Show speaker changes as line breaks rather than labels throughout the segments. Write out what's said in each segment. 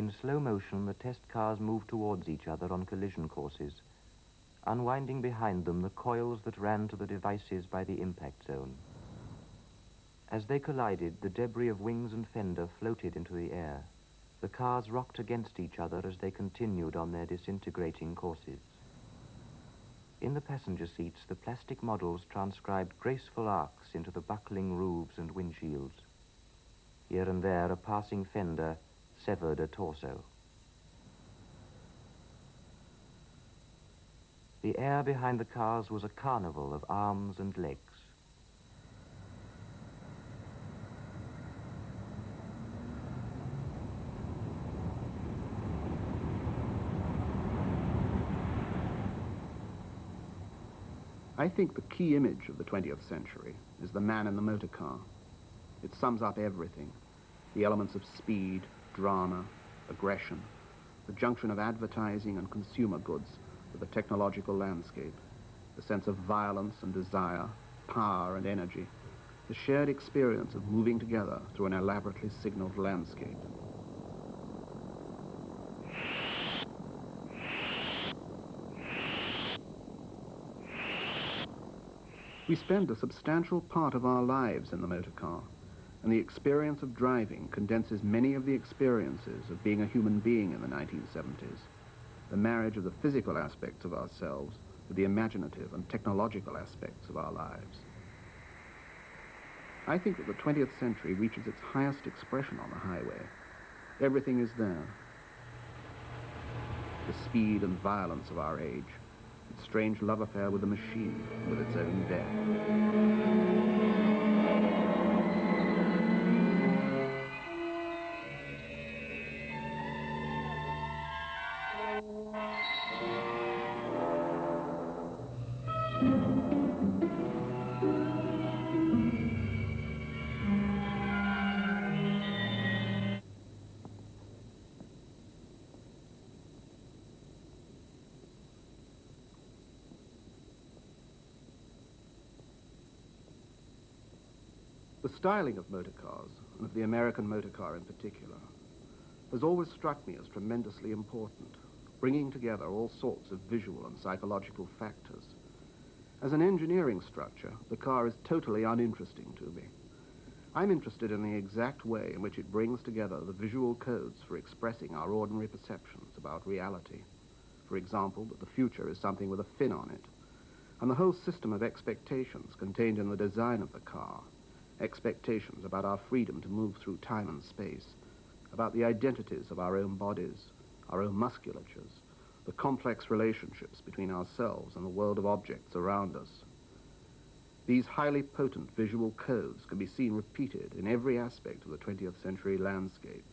In slow motion, the test cars move towards each other on collision courses, unwinding behind them the coils that ran to the devices by the impact zone. As they collided, the debris of wings and fender floated into the air. The cars rocked against each other as they continued on their disintegrating courses. In the passenger seats, the plastic models transcribed graceful arcs into the buckling roofs and windshields. Here and there, a passing fender severed a torso. The air behind the cars was a carnival of arms and legs.
I think the key image of the 20th century is the man in the motor car. It sums up everything: the elements of speed, drama, aggression, the junction of advertising and consumer goods with the technological landscape, the sense of violence and desire, power and energy, the shared experience of moving together through an elaborately signaled landscape. We spend a substantial part of our lives in the motor car, and the experience of driving condenses many of the experiences of being a human being in the 1970s, the marriage of the physical aspects of ourselves with the imaginative and technological aspects of our lives. I think that the 20th century reaches its highest expression on the highway. Everything is there. The speed and violence of our age, its strange love affair with the machine, with its own death. The styling of motor cars, and of the American motor car in particular, has always struck me as tremendously important, bringing together all sorts of visual and psychological factors. As an engineering structure, the car is totally uninteresting to me. I'm interested in the exact way in which it brings together the visual codes for expressing our ordinary perceptions about reality. For example, that the future is something with a fin on it, and the whole system of expectations contained in the design of the car. Expectations about our freedom to move through time and space, about the identities of our own bodies, our own musculatures, the complex relationships between ourselves and the world of objects around us. These highly potent visual codes can be seen repeated in every aspect of the 20th century landscape.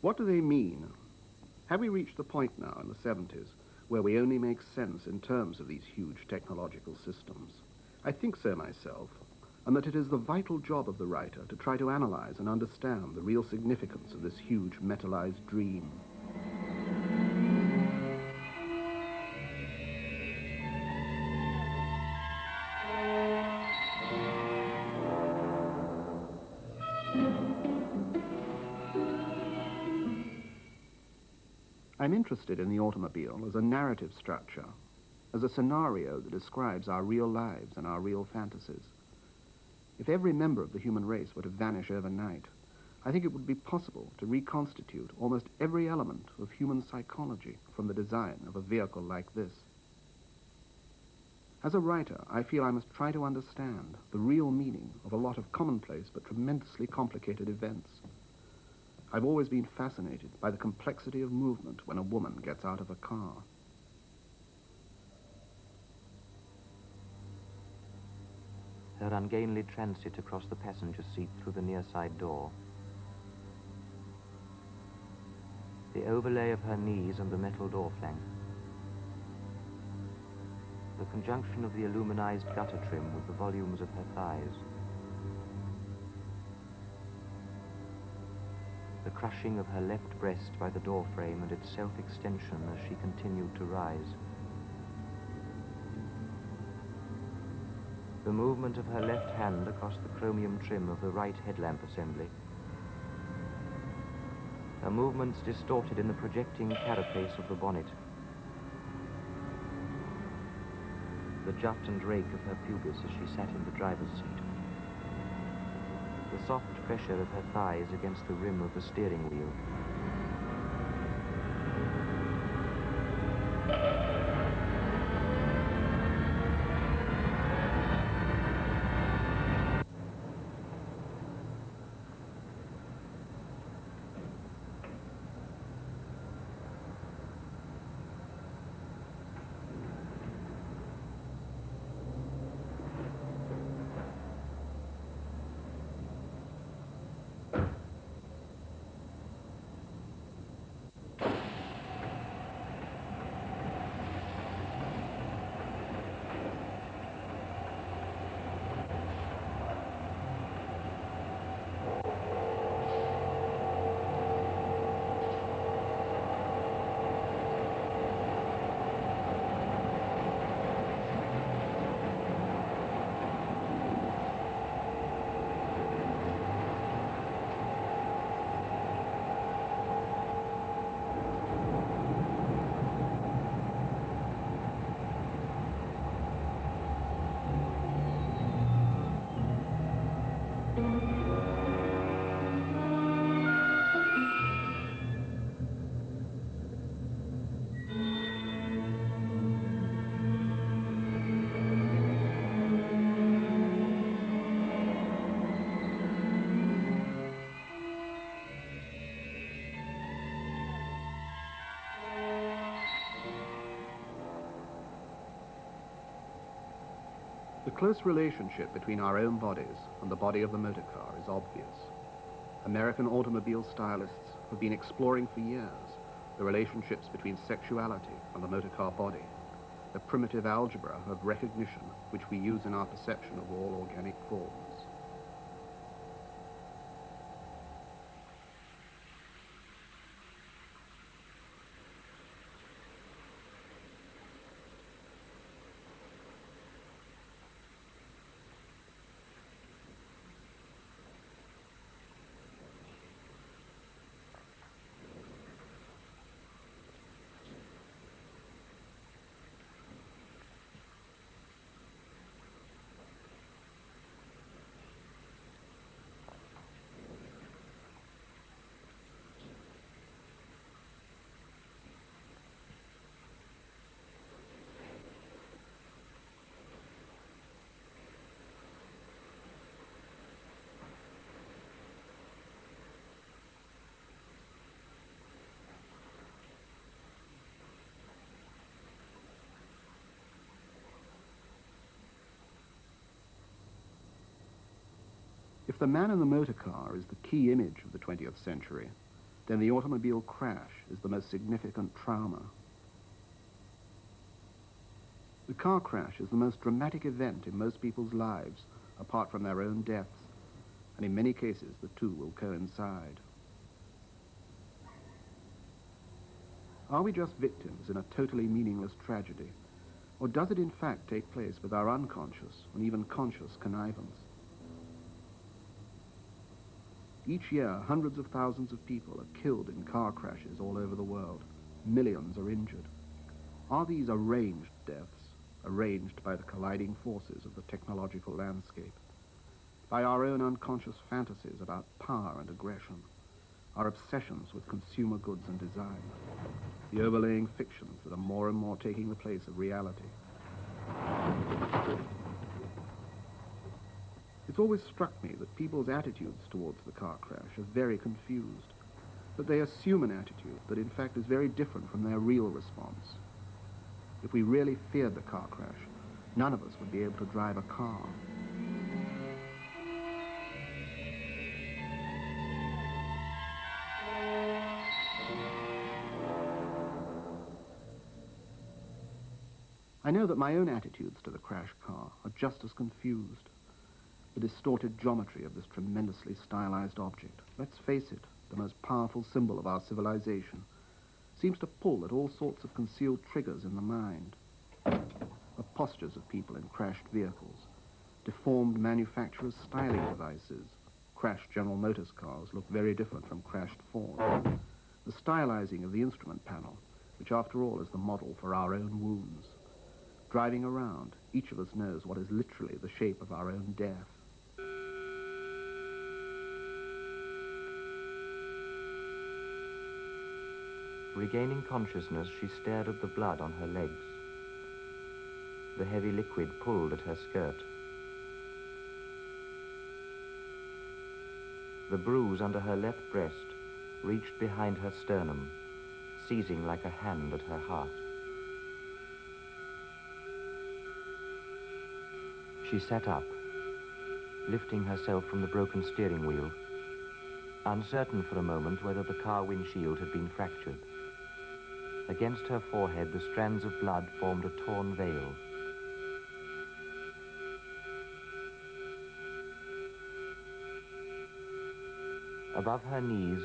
What do they mean? Have we reached the point now in the 70s where we only make sense in terms of these huge technological systems? I think so myself, and that it is the vital job of the writer to try to analyze and understand the real significance of this huge metallized dream. I'm interested in the automobile as a narrative structure, as a scenario that describes our real lives and our real fantasies. If every member of the human race were to vanish overnight, I think it would be possible to reconstitute almost every element of human psychology from the design of a vehicle like this. As a writer, I feel I must try to understand the real meaning of a lot of commonplace but tremendously complicated events. I've always been fascinated by the complexity of movement when a woman gets out of a car.
Her ungainly transit across the passenger seat through the near side door. The overlay of her knees and the metal door flank. The conjunction of the aluminized gutter trim with the volumes of her thighs. The crushing of her left breast by the door frame and its self-extension as she continued to rise. The movement of her left hand across the chromium trim of the right headlamp assembly her movements distorted in the projecting carapace of the bonnet. The jut and rake of her pubis as she sat in the driver's seat. The soft pressure of her thighs against the rim of the steering wheel.
The close relationship between our own bodies and the body of the motor car is obvious. American automobile stylists have been exploring for years the relationships between sexuality and the motor car body, the primitive algebra of recognition which we use in our perception of all organic forms. If the man in the motor car is the key image of the 20th century, then the automobile crash is the most significant trauma. The car crash is the most dramatic event in most people's lives, apart from their own deaths, and in many cases the two will coincide. Are we just victims in a totally meaningless tragedy, or does it in fact take place with our unconscious and even conscious connivance? Each year, hundreds of thousands of people are killed in car crashes all over the world. Millions are injured. Are these arranged deaths, arranged by the colliding forces of the technological landscape, by our own unconscious fantasies about power and aggression, our obsessions with consumer goods and design, the overlaying fictions that are more and more taking the place of reality? It's always struck me that people's attitudes towards the car crash are very confused, that they assume an attitude that in fact is very different from their real response. If we really feared the car crash, none of us would be able to drive a car. I know that my own attitudes to the crash car are just as confused. The distorted geometry of this tremendously stylized object, let's face it, the most powerful symbol of our civilization, seems to pull at all sorts of concealed triggers in the mind. The postures of people in crashed vehicles, deformed manufacturers' styling devices. Crashed General Motors cars look very different from crashed Fords. the stylizing of the instrument panel, which after all is the model for our own wounds. Driving around, each of us knows what is literally the shape of our own death.
Regaining consciousness, she stared at the blood on her legs. The heavy liquid pulled at her skirt. The bruise under her left breast reached behind her sternum, seizing like a hand at her heart. She sat up, lifting herself from the broken steering wheel, uncertain for a moment whether the car windshield had been fractured. Against her forehead, the strands of blood formed a torn veil. Above her knees,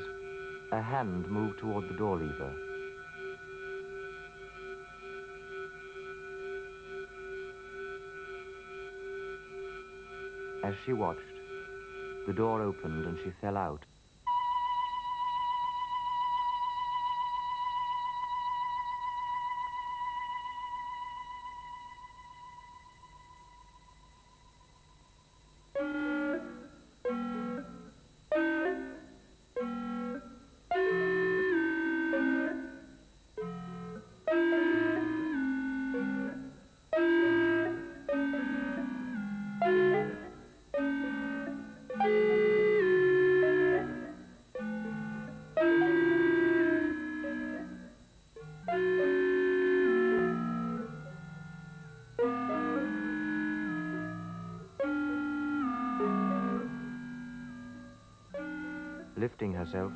a hand moved toward the door lever. As she watched, the door opened and she fell out. Lifting herself,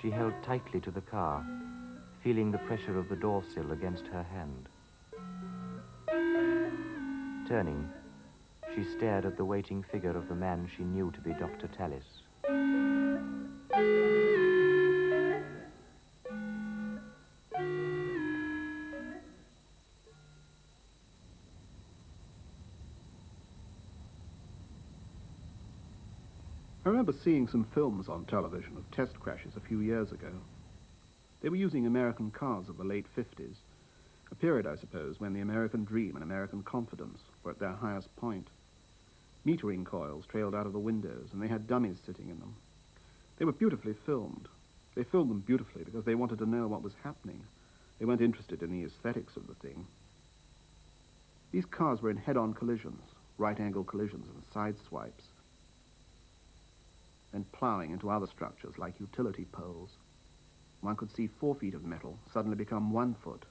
she held tightly to the car, feeling the pressure of the door sill against her hand. Turning, she stared at the waiting figure of the man she knew to be Dr. Tallis.
I remember seeing some films on television of test crashes a few years ago. They were using American cars of the late 50s, a period, I suppose, when the American dream and American confidence were at their highest point. Metering coils trailed out of the windows, and they had dummies sitting in them. They were beautifully filmed. They filmed them beautifully because they wanted to know what was happening. They weren't interested in the aesthetics of the thing. These cars were in head-on collisions, right-angle collisions and side swipes, and ploughing into other structures like utility poles. One could see 4 feet of metal suddenly become 1 foot.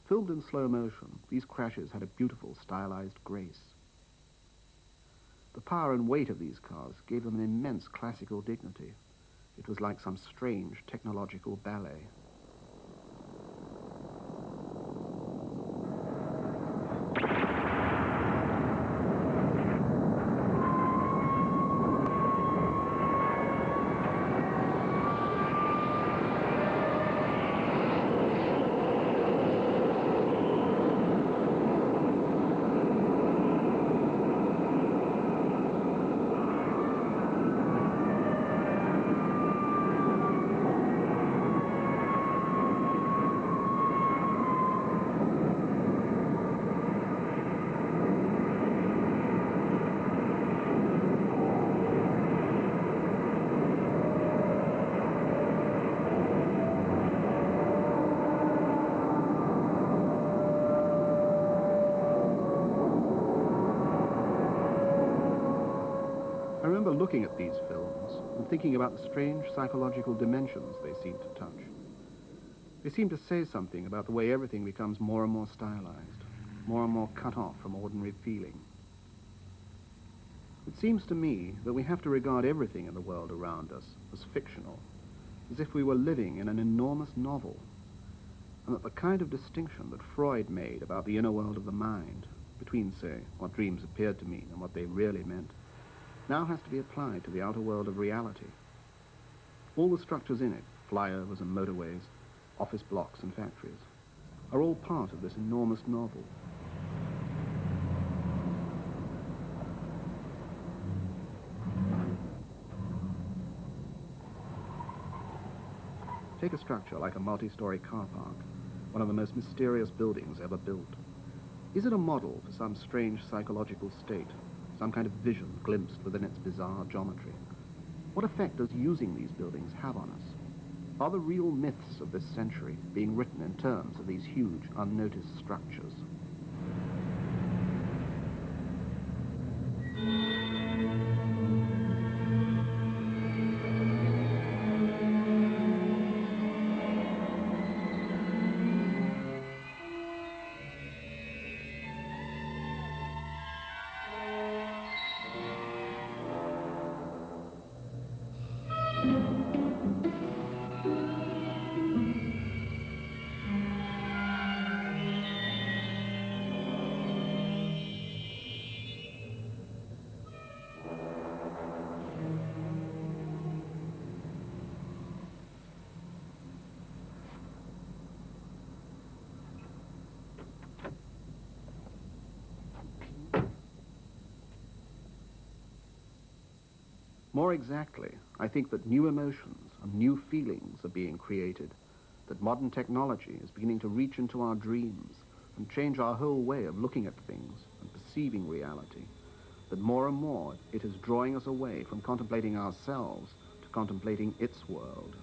Filmed in slow motion, these crashes had a beautiful stylized grace. The power and weight of these cars gave them an immense classical dignity. It was like some strange technological ballet. I remember looking at these films and thinking about the strange psychological dimensions they seemed to touch. They seem to say something about the way everything becomes more and more stylized, more and more cut off from ordinary feeling. It seems to me that we have to regard everything in the world around us as fictional, as if we were living in an enormous novel, and that the kind of distinction that Freud made about the inner world of the mind, between, say, what dreams appeared to mean and what they really meant, now has to be applied to the outer world of reality. All the structures in it, flyovers and motorways, office blocks and factories, are all part of this enormous novel. Take a structure like a multi-story car park, one of the most mysterious buildings ever built. Is it a model for some strange psychological state, some kind of vision glimpsed within its bizarre geometry? What effect does using these buildings have on us? Are the real myths of this century being written in terms of these huge, unnoticed structures? More exactly, I think that new emotions and new feelings are being created, that modern technology is beginning to reach into our dreams and change our whole way of looking at things and perceiving reality, that more and more it is drawing us away from contemplating ourselves to contemplating its world.